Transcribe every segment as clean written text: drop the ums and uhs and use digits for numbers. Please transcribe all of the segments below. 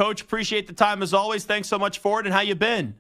Coach, appreciate the time as always. Thanks so much for it, and how you been?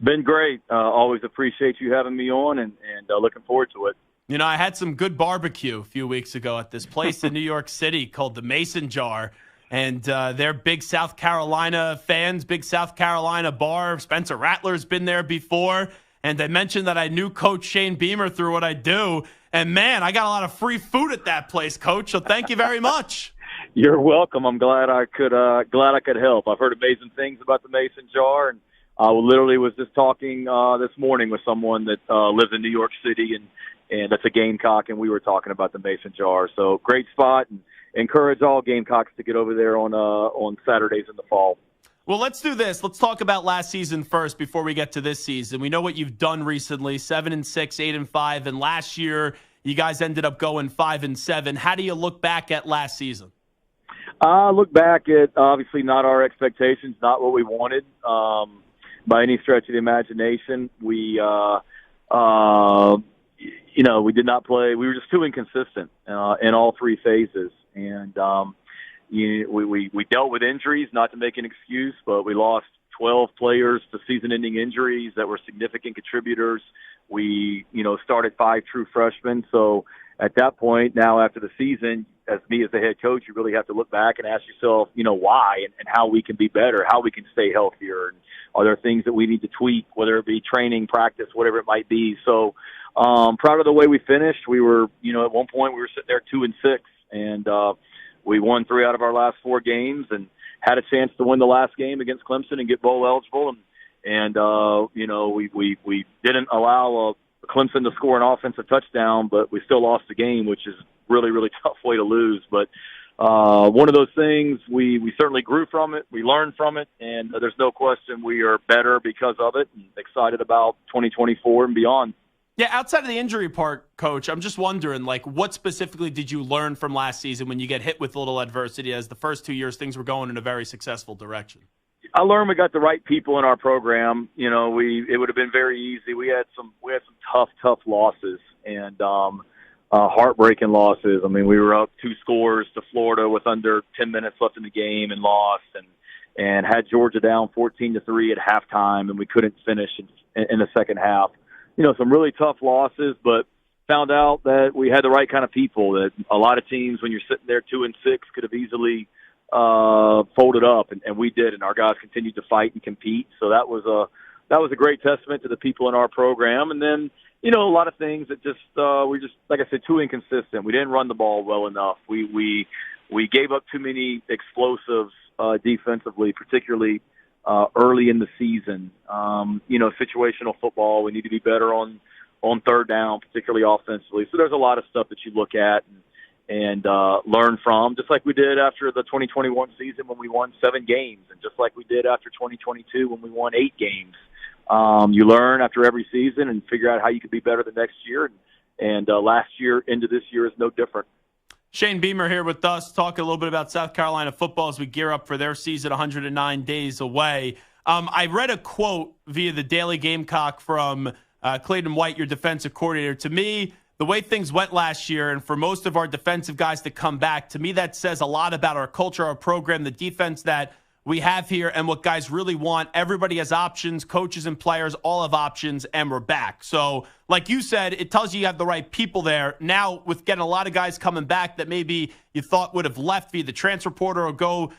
Been great. Always appreciate you having me on, and looking forward to it. You know, I had some good barbecue a few weeks ago at this place in New York City called the Mason Jar, and they're big South Carolina fans, big South Carolina bar. Spencer Rattler's been there before, and I mentioned that I knew Coach Shane Beamer through what I do, and man, I got a lot of free food at that place, Coach, so thank you very much. You're welcome. I'm glad I could help. I've heard amazing things about the Mason Jar, and I literally was just talking this morning with someone that lives in New York City, and that's a Gamecock, and we were talking about the Mason Jar. So great spot, and encourage all Gamecocks to get over there on Saturdays in the fall. Well, let's do this. Let's talk about last season first before we get to this season. We know what you've done recently, 7-6, 8-5, and last year you guys ended up going 5-7. How do you look back at last season? Look back at obviously not our expectations, not what we wanted by any stretch of the imagination. We, we did not play. We were just too inconsistent in all three phases, and we dealt with injuries. Not to make an excuse, but we lost 12 players to season-ending injuries that were significant contributors. We, started 5 true freshmen, so. At that point, now after the season, as me as the head coach, you really have to look back and ask yourself, why and how we can be better, how we can stay healthier, and are there things that we need to tweak, whether it be training, practice, whatever it might be. So proud of the way we finished. We were, at one point we were sitting there 2-6, and we won 3 out of our last 4 games and had a chance to win the last game against Clemson and get bowl eligible. And we didn't allow Clemson to score an offensive touchdown, but we still lost the game, which is really, really tough way to lose. But one of those things, we certainly grew from it. We learned from it, and there's no question we are better because of it, and excited about 2024 and beyond. Yeah, outside of the injury part, Coach, I'm just wondering, what specifically did you learn from last season when you get hit with a little adversity, as the first 2 years things were going in a very successful direction? I learned we got the right people in our program. It would have been very easy. We had some tough losses and heartbreaking losses. I mean, we were up 2 scores to Florida with under 10 minutes left in the game and lost, and had Georgia down 14-3 at halftime, and we couldn't finish in the second half. Some really tough losses, but found out that we had the right kind of people. That a lot of teams, when you're sitting there 2-6, could have easily folded up, and we did, and our guys continued to fight and compete. So that was a great testament to the people in our program. And then, a lot of things that just we just, like I said, too inconsistent. We didn't run the ball well enough. We gave up too many explosives defensively, particularly early in the season. Situational football. We need to be better on third down, particularly offensively. So there's a lot of stuff that you look at and learn from, just like we did after the 2021 season when we won 7 games, and just like we did after 2022 when we won 8 games. You learn after every season and figure out how you could be better the next year, and last year into this year is no different. Shane Beamer here with us, talking a little bit about South Carolina football as we gear up for their season 109 days away. I read a quote via the Daily Gamecock from Clayton White, your defensive coordinator. To me, the way things went last year, and for most of our defensive guys to come back, to me that says a lot about our culture, our program, the defense that we have here, and what guys really want. Everybody has options, coaches and players all have options, and we're back. So, like you said, it tells you have the right people there. Now, with getting a lot of guys coming back that maybe you thought would have left via the transfer portal or go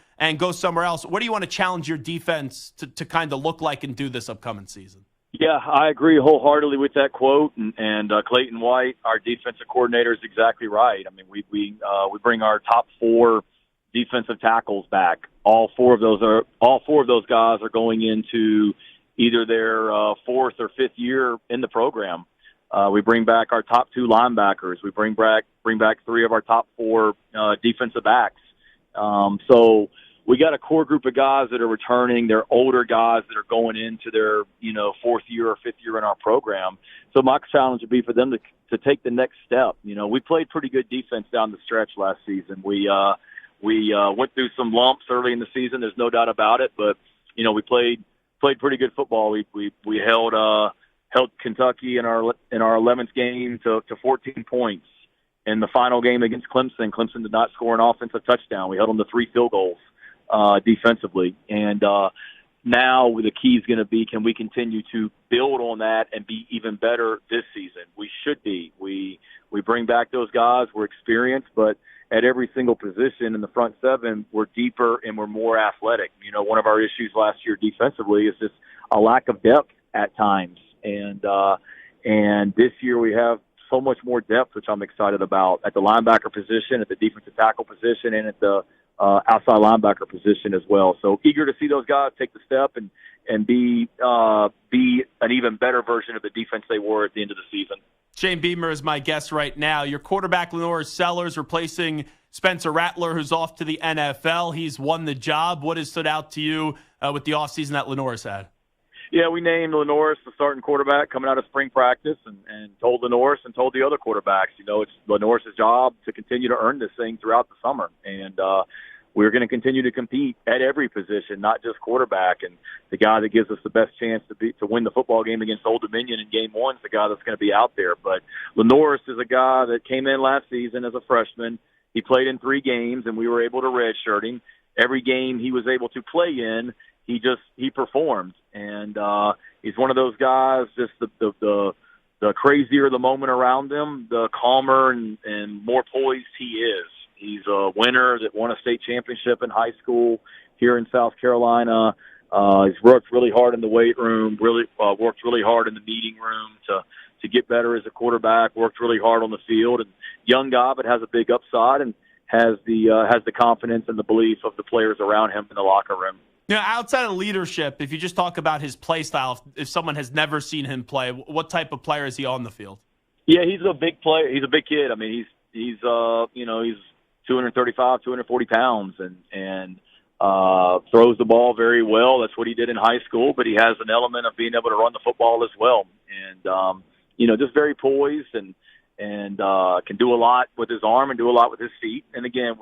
somewhere else, what do you want to challenge your defense to kind of look like and do this upcoming season? Yeah, I agree wholeheartedly with that quote, and Clayton White, our defensive coordinator, is exactly right. I mean, we bring our top 4 defensive tackles back. All four of those guys are going into either their 4th or 5th year in the program. We bring back our top 2 linebackers. We bring back 3 of our top 4 defensive backs. So we got a core group of guys that are returning. They're older guys that are going into their 4th year or 5th year in our program. So my challenge would be for them to take the next step. We played pretty good defense down the stretch last season. We went through some lumps early in the season. There's no doubt about it. But we played pretty good football. We held Kentucky in our 11th game to 14 points. In the final game against Clemson, Clemson did not score an offensive touchdown. We held them to 3 field goals. defensively. And now the key is going to be, can we continue to build on that and be even better this season? We should be. We bring back those guys. We're experienced, but at every single position in the front seven, we're deeper and we're more athletic. You know, one of our issues last year defensively is just a lack of depth at times. And this year we have so much more depth, which I'm excited about, at the linebacker position, at the defensive tackle position, and at the outside linebacker position as well. So eager to see those guys take the step and be an even better version of the defense they were at the end of the season. Shane Beamer is my guest right now. Your quarterback, Lenore Sellers, replacing Spencer Rattler, who's off to the NFL. He's won the job. What has stood out to you with the offseason that Lenore's had? Yeah, we named Lenore's the starting quarterback coming out of spring practice and told Lenore's and told the other quarterbacks, you know, it's Lenore's job to continue to earn this thing throughout the summer. And we're going to continue to compete at every position, not just quarterback. And the guy that gives us the best chance to win the football game against Old Dominion in game one is the guy that's going to be out there. But Lenore's is a guy that came in last season as a freshman. He played in 3 games, and we were able to redshirt him. Every game he was able to play in, he performed. And he's one of those guys, just the crazier the moment around him, the calmer and more poised he is. He's a winner that won a state championship in high school here in South Carolina. He's worked really hard in the weight room, really worked really hard in the meeting room to get better as a quarterback, worked really hard on the field. And young guy, but has a big upside and has the confidence and the belief of the players around him in the locker room. You know, outside of leadership, if you just talk about his play style, if someone has never seen him play, what type of player is he on the field? Yeah, he's a big player. He's a big kid. I mean, he's 235, 240 pounds and throws the ball very well. That's what he did in high school, but he has an element of being able to run the football as well. And, just very poised and can do a lot with his arm and do a lot with his feet. And again,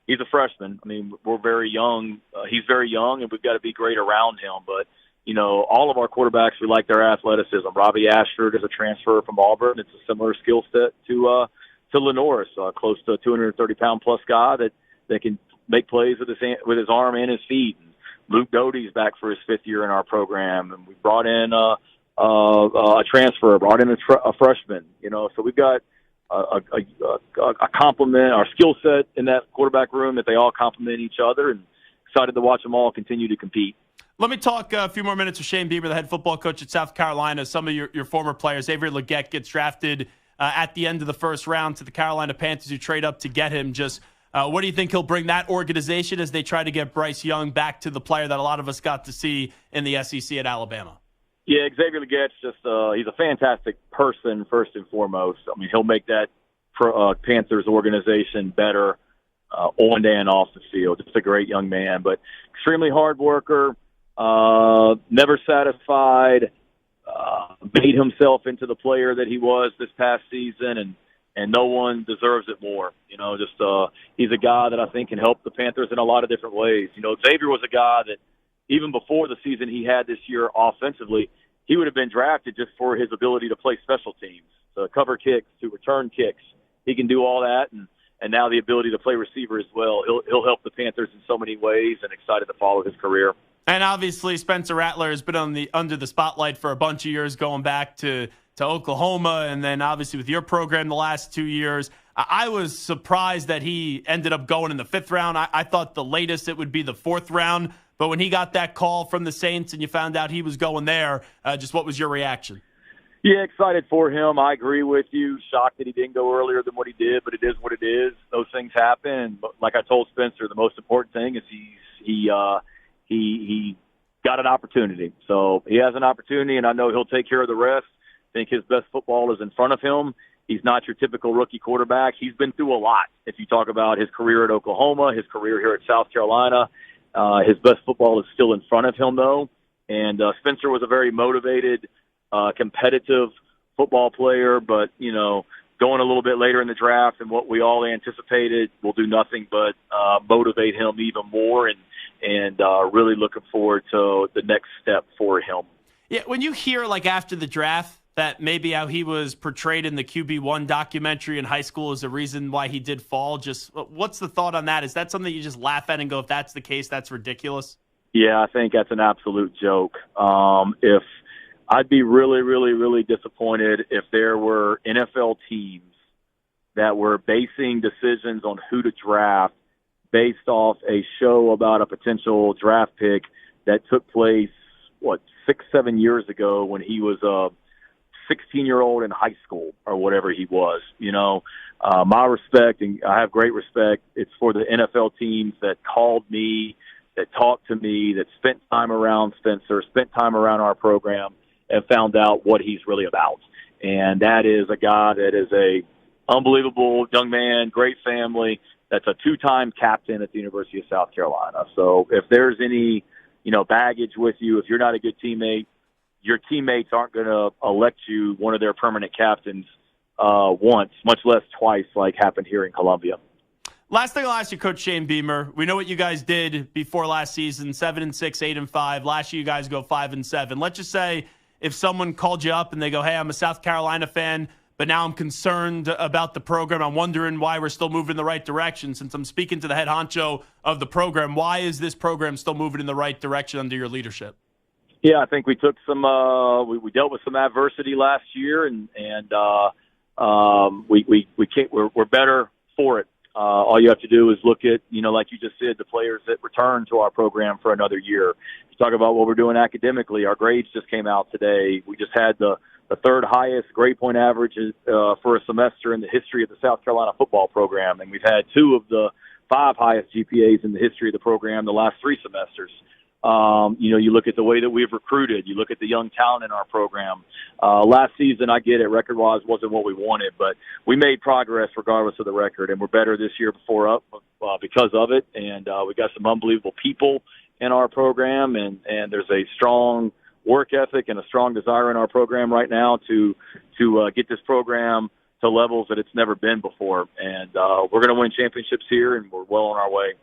he's a freshman. I mean, we're very young. He's very young, and we've got to be great around him. But, all of our quarterbacks, we like their athleticism. Robbie Ashford is a transfer from Auburn. It's a similar skill set to Lenore's, close to a 230-pound-plus guy that can make plays with his arm and his feet. And Luke Doty's back for his 5th year in our program, and we brought in a transfer, brought in a freshman. So we've got a complement, our skill set in that quarterback room, that they all complement each other, and excited to watch them all continue to compete. Let me talk a few more minutes with Shane Beamer, the head football coach at South Carolina. Some of your former players. Avery Leggett gets drafted at the end of the first round to the Carolina Panthers, who trade up to get him. Just what do you think he'll bring that organization as they try to get Bryce Young back to the player that a lot of us got to see in the SEC at Alabama? Yeah, Xavier Leggett's he's a fantastic person, first and foremost. I mean, he'll make that Panthers organization better on and off the field. Just a great young man, but extremely hard worker, never satisfied, made himself into the player that he was this past season, and no one deserves it more. He's a guy that I think can help the Panthers in a lot of different ways. Xavier was a guy that even before the season he had this year offensively, he would have been drafted just for his ability to play special teams, to cover kicks, to return kicks. He can do all that, and now the ability to play receiver as well. He'll help the Panthers in so many ways, and excited to follow his career. And obviously, Spencer Rattler has been under the spotlight for a bunch of years, going back to Oklahoma, and then obviously with your program the last 2 years. I was surprised that he ended up going in the 5th round. I thought the latest it would be the 4th round. But when he got that call from the Saints and you found out he was going there, just what was your reaction? Yeah, excited for him. I agree with you. Shocked that he didn't go earlier than what he did, but it is what it is. Those things happen. But like I told Spencer, the most important thing is he got an opportunity. So he has an opportunity, and I know he'll take care of the rest. I think his best football is in front of him. He's not your typical rookie quarterback. He's been through a lot. If you talk about his career at Oklahoma, his career here at South Carolina, his best football is still in front of him, though. And Spencer was a very motivated, competitive football player, but, going a little bit later in the draft and what we all anticipated will do nothing but motivate him even more, and really looking forward to the next step for him. Yeah, when you hear, like, after the draft, that maybe how he was portrayed in the QB1 documentary in high school is the reason why he did fall? Just what's the thought on that? Is that something you just laugh at and go, if that's the case, that's ridiculous? Yeah, I think that's an absolute joke. If I'd be really, really, really disappointed if there were NFL teams that were basing decisions on who to draft based off a show about a potential draft pick that took place, 6-7 years ago when he was a 16-year-old in high school or whatever he was. My respect, and I have great respect, it's for the NFL teams that called me, that talked to me, that spent time around Spencer, spent time around our program, and found out what he's really about. And that is a guy that is a unbelievable young man, great family, that's a two-time captain at the University of South Carolina. So if there's any, baggage with you, if you're not a good teammate, your teammates aren't going to elect you one of their permanent captains once, much less twice, like happened here in Columbia. Last thing I'll ask you, Coach Shane Beamer. We know what you guys did before last season: 7-6, 8-5. Last year, you guys go 5-7. Let's just say if someone called you up and they go, "Hey, I'm a South Carolina fan, but now I'm concerned about the program. I'm wondering why we're still moving in the right direction." Since I'm speaking to the head honcho of the program, why is this program still moving in the right direction under your leadership? Yeah, I think we took some. We dealt with some adversity last year, and we can't. We're better for it. All you have to do is look at, like you just said, the players that return to our program for another year. You talk about what we're doing academically. Our grades just came out today. We just had the third highest grade point average for a semester in the history of the South Carolina football program, and we've had 2 of the 5 highest GPAs in the history of the program the last 3 semesters. You look at the way that we've recruited. You look at the young talent in our program. Last season, I get it, record-wise wasn't what we wanted, but we made progress regardless of the record, and we're better this year because of it. And we got some unbelievable people in our program, and there's a strong work ethic and a strong desire in our program right now to get this program to levels that it's never been before. And we're going to win championships here, and we're well on our way.